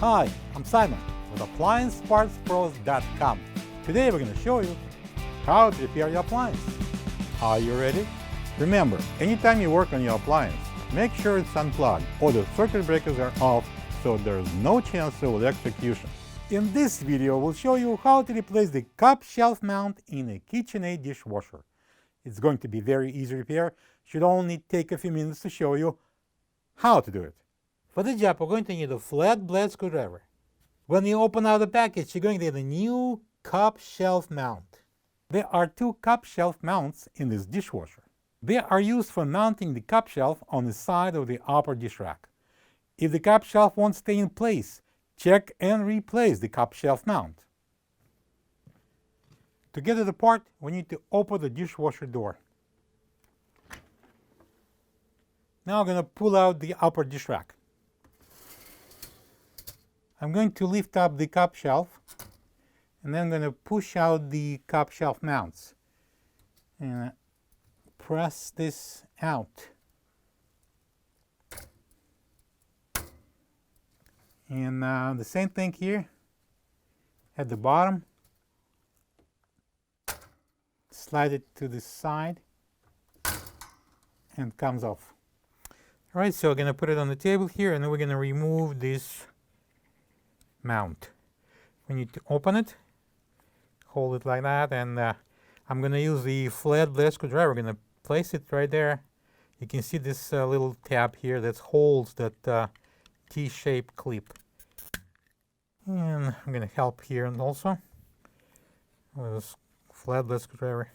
Hi, I'm Simon with AppliancePartsPros.com. Today we're going to show you how to repair your appliance. Are you ready? Remember, anytime you work on your appliance, make sure it's unplugged or the circuit breakers are off so there's no chance of electrocution. In this video, we'll show you how to replace the cup shelf mount in a KitchenAid dishwasher. It's going to be very easy repair. Should only take a few minutes to show you how to do it. For the job, we're going to need a flat-blade screwdriver. When you open out the package, you're going to get a new cup shelf mount. There are two cup shelf mounts in this dishwasher. They are used for mounting the cup shelf on the side of the upper dish rack. If the cup shelf won't stay in place, check and replace the cup shelf mount. To get it apart, we need to open the dishwasher door. Now I'm going to pull out the upper dish rack. I'm going to lift up the cup shelf and then I'm going to push out the cup shelf mounts and press this out. And the same thing here at the bottom. Slide it to the side and it comes off. All right, so we're going to put it on the table here and then we're going to remove this mount. We need to open it, hold it like that, and I'm going to use the flat blade screwdriver. We're going to place it right there. You can see this little tab here that holds that T-shaped clip. And I'm going to help here and also with this flat blade screwdriver.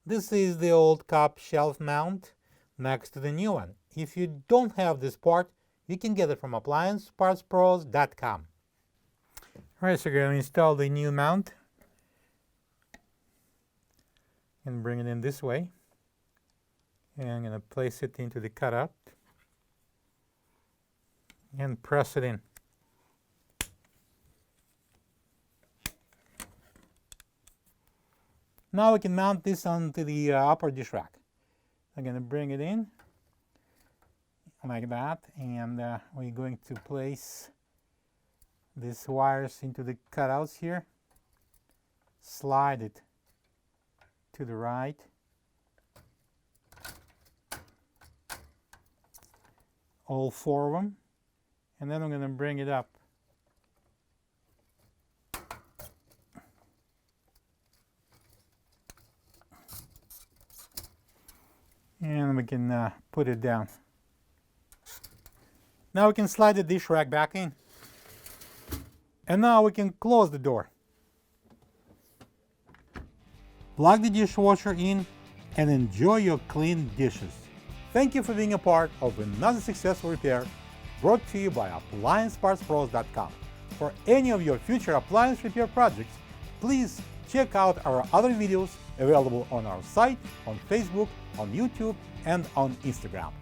This is the old cup shelf mount next to the new one. If you don't have this part, you can get it from AppliancePartsPros.com. Alright, so we're going to install the new mount and bring it in this way. And I'm going to place it into the cutout and press it in. Now we can mount this onto the upper dish rack. I'm going to bring it in like that, and we're going to place these wires into the cutouts here. Slide it to the right. All four of them. And then I'm going to bring it up. And we can put it down. Now we can slide the dish rack back in. And now we can close the door. Plug the dishwasher in and enjoy your clean dishes. Thank you for being a part of another successful repair brought to you by AppliancePartsPros.com. For any of your future appliance repair projects, please check out our other videos available on our site, on Facebook, on YouTube, and on Instagram.